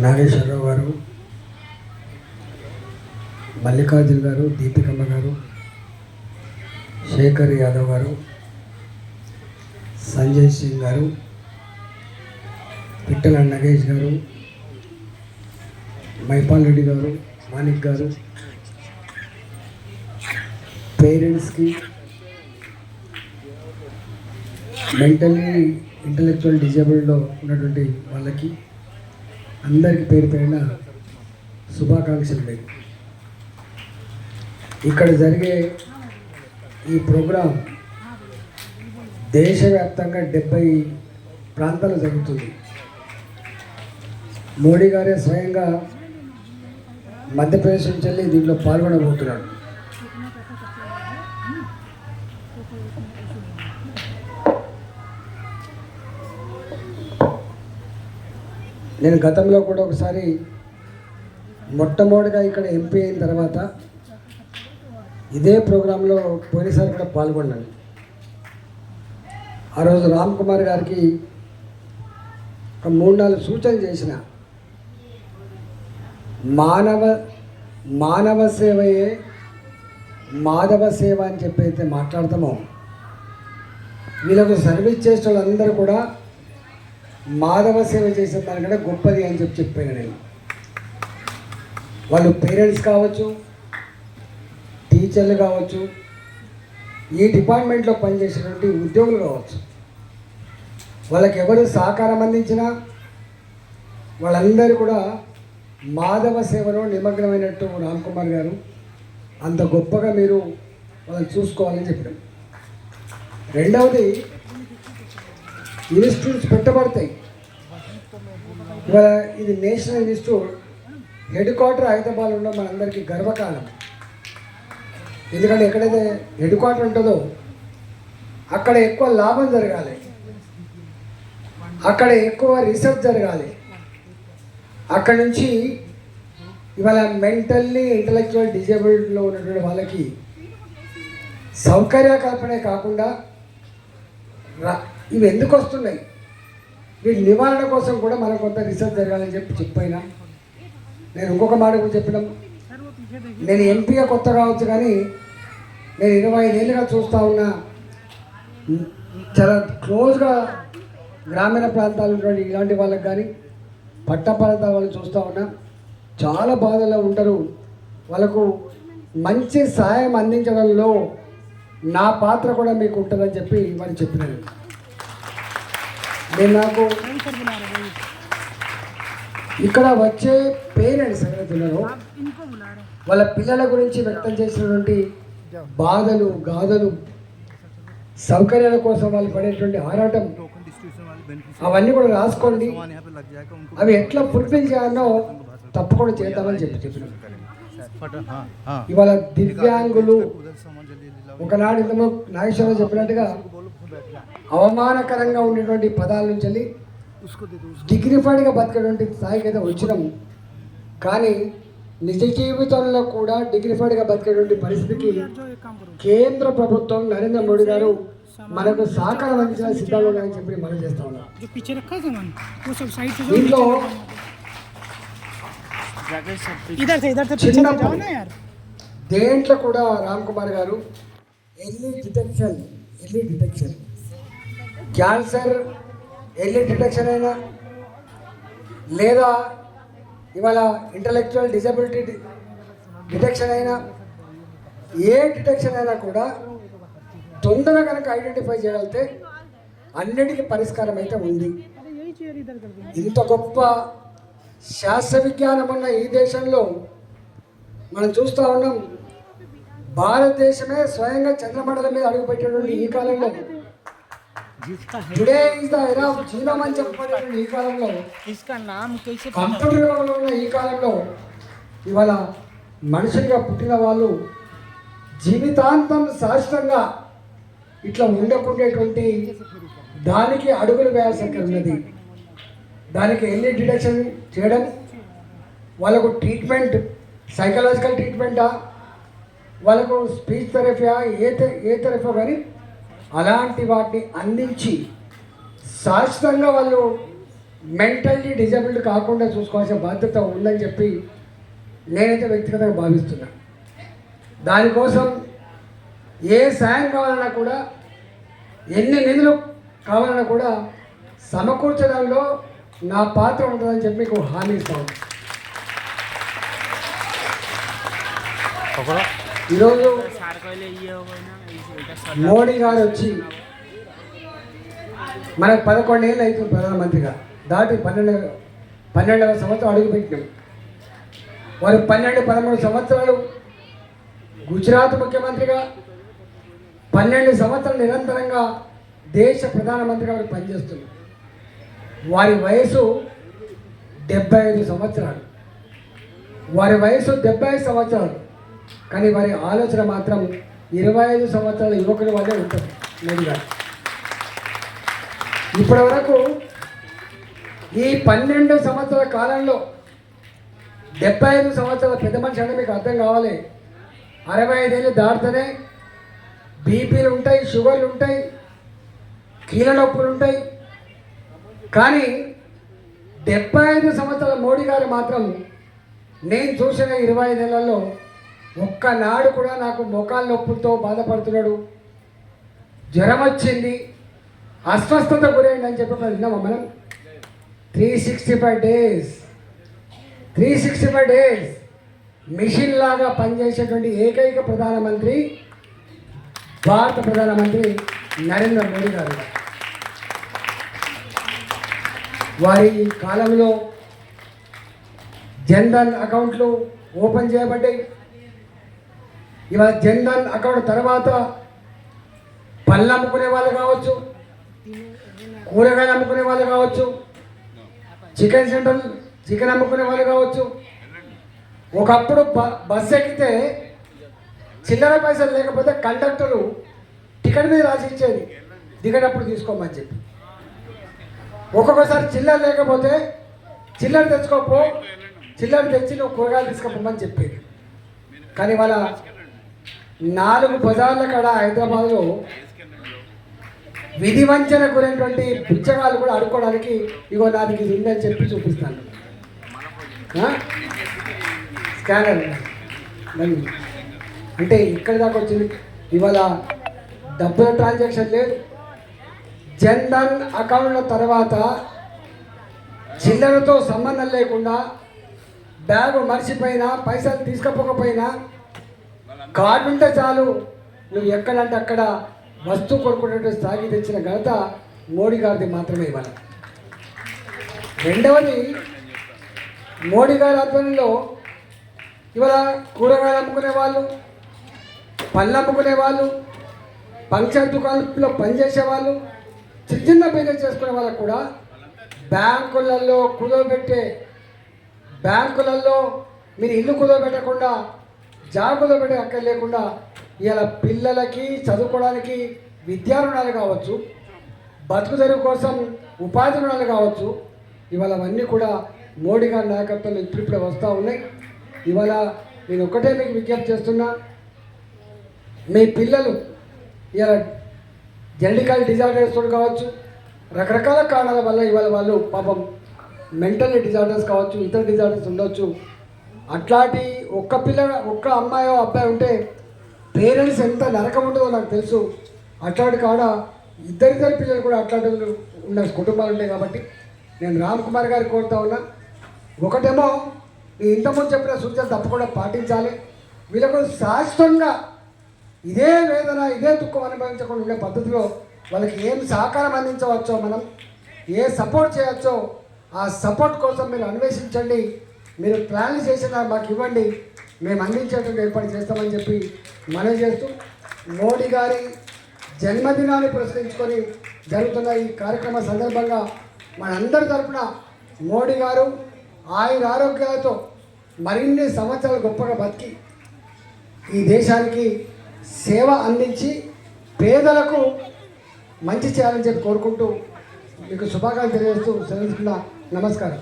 నాగేశ్వరరావు గారు, మల్లికార్జున్ గారు, దీపికమ్మ గారు, శేఖర్ యాదవ్ గారు, సంజయ్ సింగ్ గారు, పిట్టల నగేష్ గారు, మైపాల్ రెడ్డి గారు, మాణిక్ గారు, పేరెంట్స్కి, మెంటలీ ఇంటలెక్చువల్ డిజేబుల్డ్లో ఉన్నటువంటి వాళ్ళకి అందరికీ పేరు పేరున శుభాకాంక్షలు లేవు. ఇక్కడ జరిగే ఈ ప్రోగ్రాం దేశవ్యాప్తంగా 70 ప్రాంతాలు జరుగుతుంది. మోడీ గారే స్వయంగా మధ్యప్రదేశ్ నుంచి వెళ్ళి దీంట్లో పాల్గొనబోతున్నాడు. నేను గతంలో కూడా ఒకసారి మొట్టమొదటిగా ఇక్కడ ఎంపీ అయిన తర్వాత ఇదే ప్రోగ్రాంలో పోయినసారి కూడా పాల్గొన్నాను. ఆ రోజు రామ్ కుమార్ గారికి ఒక 3-4 సూచనలు చేసిన. మానవ సేవయే మాధవ సేవ అని చెప్పైతే మాట్లాడతామో, వీళ్ళకు సర్వీస్ చేసే వాళ్ళందరూ కూడా మాధవ సేవ చేసే దానికంటే గొప్పది అని చెప్పాను నేను. వాళ్ళు పేరెంట్స్ కావచ్చు, టీచర్లు కావచ్చు, ఈ డిపార్ట్మెంట్లో పనిచేసేటువంటి ఉద్యోగులు కావచ్చు, వాళ్ళకి ఎవరు సహకారం అందించినా వాళ్ళందరూ కూడా మాధవ సేవలో నిమగ్నమైనట్టు రామ్ కుమార్ గారు అంత గొప్పగా మీరు వాళ్ళని చూసుకోవాలని చెప్పారు. రెండవది, ఇన్స్టిట్యూట్స్ పెట్టబడతాయి. ఇవాళ ఇది national institute head quarter Hyderabad ఉండడం మనందరికీ గర్వకారణం. ఎందుకంటే ఎక్కడైతే హెడ్ క్వార్టర్ ఉంటుందో అక్కడ ఎక్కువ లాభం జరగాలి, అక్కడ ఎక్కువ రీసెర్చ్ జరగాలి. అక్కడ నుంచి ఇవాళ మెంటల్లీ ఇంటలెక్చువల్ డిజేబుల్డ్లో ఉన్నటువంటి వాళ్ళకి సౌకర్య కల్పనే కాకుండా ఇవి ఎందుకు వస్తున్నాయి, వీటి నివారణ కోసం కూడా మనకు కొంత రీసెర్చ్ జరగాలని చెప్పినా. నేను ఇంకొక మాట కూడా చెప్పడం, నేను ఎంపీగా కొత్త కావచ్చు కానీ నేను 25 ఏళ్ళుగా చూస్తూ ఉన్నా, చాలా క్లోజ్గా గ్రామీణ ప్రాంతాలు ఉన్నటువంటి ఇలాంటి వాళ్ళకి కానీ పట్ట ప్రాంతాల వాళ్ళని చూస్తూ ఉన్నా. చాలా బాధలో ఉంటారు. వాళ్ళకు మంచి సహాయం అందించడంలో నా పాత్ర కూడా మీకు ఉంటుందని చెప్పి వాళ్ళు చెప్పినారు. నేను నాకు ఇక్కడ వచ్చే పేరెంట్స్ ఎవరైతే ఉన్నారో వాళ్ళ పిల్లల గురించి వ్యక్తం చేసినటువంటి బాధలు, గాథలు, సౌకర్యాల కోసం వాళ్ళు పడేటువంటి ఆరాటం, అవన్నీ కూడా రాసుకోండి. అవి ఎట్లా ఫుల్ఫిల్ చేయాలో తప్పకుండా చేద్దామని చెప్పినారు. ఇవాళ దివ్యాంగులు ఒకనాడు ఇంతలో నాగేశ్వరరావు చెప్పినట్టుగా అవమానకరంగా ఉండేటువంటి పదాల నుంచి వెళ్ళి డిగ్నిఫైడ్గా బతికేటువంటి స్థాయికి అయితే వచ్చినాము. కానీ నిజ జీవితంలో కూడా డిగ్నిఫైడ్గా బతికేటువంటి పరిస్థితికి కేంద్ర ప్రభుత్వం నరేంద్ర మోడీ గారు మనకు సహకారం అందించిన సిద్ధాలు ఉన్నాయని చెప్పి మనం చేస్తా ఉన్నాం. దీంట్లో దేంట్లో కూడా రామ్ కుమార్ గారు early detection, cancer early detection అయినా, లేదా ఇవాళ ఇంటలెక్చువల్ డిజబిలిటీ డిటెక్షన్ అయినా, ఏ డిటెక్షన్ అయినా కూడా తొందరగా కనుక ఐడెంటిఫై చేయగలిగితే అన్నిటికీ పరిష్కారం అయితే ఉంది. ఇంత గొప్ప శాస్త్ర విజ్ఞానం ఉన్న ఈ దేశంలో మనం చూస్తూ ఉన్నాం. భారతదేశమే స్వయంగా చంద్రమండలం మీద అడుగుపెట్టేటువంటి ఈ కాలంలో, today is the era of genome అని చెప్పబడేటువంటి ఈ కాలంలో, కంప్యూటర్ యుగంలో ఉన్న ఈ కాలంలో ఇవాళ మనుషులుగా పుట్టిన వాళ్ళు జీవితాంతం శాశ్వతంగా ఇట్లా ఉండకుండేటువంటి దానికి అడుగులు వేయాల్సి ఉన్నది. దానికి ఎర్లీ డిటెక్షన్ చేయడం, వాళ్ళకు ట్రీట్మెంట్, సైకలాజికల్ ట్రీట్మెంటా, వాళ్ళకు స్పీచ్ థెరపీయా, ఏ థెరపీ కానీ అలాంటి వాటిని అందించి శాశ్వతంగా వాళ్ళు మెంటల్లీ డిజేబుల్డ్ కాకుండా చూసుకోవాల్సిన బాధ్యత ఉందని చెప్పి నేనైతే వ్యక్తిగతంగా భావిస్తున్నా. దానికోసం ఏ సాయం కావాలన్నా కూడా, ఎన్ని నిధులు కావాలన్నా కూడా సమకూర్చడంలో నా పాత్ర ఉంటుందని చెప్పి మీకు హామీ ఇస్తాను. ఈరోజు మోడీ గారు వచ్చి మనకు 11 ఏళ్ళు అవుతుంది ప్రధానమంత్రిగా, దాటి 12వ సంవత్సరం అడుగుపెట్టినాం. వారు 12-13 సంవత్సరాలు గుజరాత్ ముఖ్యమంత్రిగా, 12 సంవత్సరాలు నిరంతరంగా దేశ ప్రధానమంత్రిగా వారు పనిచేస్తున్నారు. వారి వయసు 75 సంవత్సరాలు. వారి వయసు 75 సంవత్సరాలు, కానీ వారి ఆలోచన మాత్రం 25 సంవత్సరాల యువకుల వల్లే ఉంటుంది. మోడీ గారు ఇప్పటి వరకు ఈ 12 సంవత్సరాల కాలంలో 75 సంవత్సరాల పెద్ద మనిషి అంటే మీకు అర్థం కావాలి. 65 ఏళ్ళు దాటితేనే బీపీలు ఉంటాయి, షుగర్లు ఉంటాయి, కీళ్ళ నొప్పులు ఉంటాయి. కానీ 75 సంవత్సరాల మోడీ గారు మాత్రం నేను చూసిన 25 ఏళ్లలో ఒక్కనాడు కూడా నాకు మోకాళ్ళ నొప్పులతో బాధపడుతున్నాడు, జ్వరం వచ్చింది, అస్వస్థత గురైంది అని చెప్పి విన్నామా మనం? 365 డేస్ మిషన్ లాగా పనిచేసేటువంటి ఏకైక ప్రధానమంత్రి భారత ప్రధానమంత్రి నరేంద్ర మోడీ గారు. వారి కాలంలో జన్ధన్ అకౌంట్లు ఓపెన్ చేయబడ్డాయి. ఇవాళ జన్ధన్ అకౌంట్ తర్వాత పళ్ళు అమ్ముకునే వాళ్ళు కావచ్చు, కూరగాయలు అమ్ముకునే వాళ్ళు కావచ్చు, చికెన్ అమ్ముకునే వాళ్ళు కావచ్చు. ఒకప్పుడు బస్సు ఎక్కితే చిల్లర పైసలు లేకపోతే కండక్టరు టికెట్ మీద రాసి ఇచ్చేది, దిగేటప్పుడు తీసుకోమని చెప్పి. ఒక్కొక్కసారి చిల్లర లేకపోతే చిల్లర తెచ్చుకోపో, చిల్లర తెచ్చి నువ్వు కూరగాయలు తీసుకోమని చెప్పేది. కానీ వాళ్ళ 4 బజార్ల కాడ హైదరాబాద్లో విధి వంచన గురైనటువంటి పుచ్చగాలు కూడా అడుక్కోవడానికి ఇగో నాది ఇది ఉందని చెప్పి చూపిస్తాను. స్కానర్ అంటే ఇక్కడి దాకా వచ్చింది. ఇవాళ డబ్బుల ట్రాన్సాక్షన్ లేదు. జన్ధన్ అకౌంట్ల తర్వాత చిల్లరతో సంబంధం లేకుండా బ్యాగు మర్చిపోయినా, పైసలు తీసుకపోకపోయినా కార్డు ఉంటే చాలు నువ్వు ఎక్కడంటే అక్కడ వస్తువు కొనుక్కునేటువంటి స్థాయికి తెచ్చిన ఘనత మోడీ గారిది మాత్రమే. ఇవాళ రెండవది, మోడీ గారి ఆధ్వర్యంలో ఇవాళ కూరగాయలు అమ్ముకునే వాళ్ళు, పళ్ళు అమ్ముకునే వాళ్ళు, పంక్చర్ దుకాణంలో పనిచేసే వాళ్ళు, చిన్న బిజినెస్ చేసుకునే వాళ్ళకు కూడా బ్యాంకులలో బ్యాంకులలో మీరు ఇల్లు కుదవబెట్టకుండా, జాబ్ కుదవబెట్టే అక్కడ లేకుండా ఇలా పిల్లలకి చదువుకోవడానికి విద్యా రుణాలు కావచ్చు, బతుకు తెరువు కోసం ఉపాధి రుణాలు కావచ్చు, ఇవాళ అవన్నీ కూడా మోడీ గారి నాయకత్వంలో ఇప్పుడిప్పుడే వస్తూ ఉన్నాయి. ఇవాళ నేను ఒకటే మీకు విజ్ఞప్తి చేస్తున్నా, మీ పిల్లలు ఇలా జెనెటికల్ డిజార్డర్స్ కావచ్చు, రకరకాల కారణాల వల్ల ఇవాళ వాళ్ళు పాపం మెంటల్ డిజార్డర్స్ కావచ్చు, ఇతర డిజార్డర్స్ ఉండవచ్చు. అట్లాంటి ఒక్క అమ్మాయో అబ్బాయి ఉంటే పేరెంట్స్ ఎంత నరకం ఉంటుందో నాకు తెలుసు. అట్లాంటి కాడ ఇద్దరిద్దరు పిల్లలు కూడా అట్లాంటి ఉన్న కుటుంబాలు ఉన్నాయి. కాబట్టి నేను రామ్ కుమార్ గారికి కోరుతా ఉన్నా, ఒకటేమో ఇంతకుముందు చెప్పిన సూచనలు తప్పకుండా పాటించాలి. వీళ్ళకు శాశ్వతంగా ఇదే వేదన, ఇదే దుఃఖం అనుభవించకుండా ఉండే పద్ధతిలో వాళ్ళకి ఏం సహకారం అందించవచ్చో, మనం ఏ సపోర్ట్ చేయవచ్చో ఆ సపోర్ట్ కోసం మీరు అన్వేషించండి. మీరు ప్లాన్లు చేసిన మాకు ఇవ్వండి, మేము అందించేటువంటి ఏర్పాటు చేస్తామని చెప్పి మనవి చేస్తూ, మోడీ గారి జన్మదినాన్ని పురస్కరించుకొని జరుగుతున్న ఈ కార్యక్రమ సందర్భంగా మనందరి తరఫున మోడీ గారు ఆరోగ్యాలతో మరిన్ని సంవత్సరాలు గొప్పగా బతికి ఈ దేశానికి సేవ అందించి పేదలకు మంచి చేయాలని చెప్పి కోరుకుంటూ మీకు శుభాకాంక్షలు తెలియజేస్తూ సెలవుతున్నా. నమస్కారం.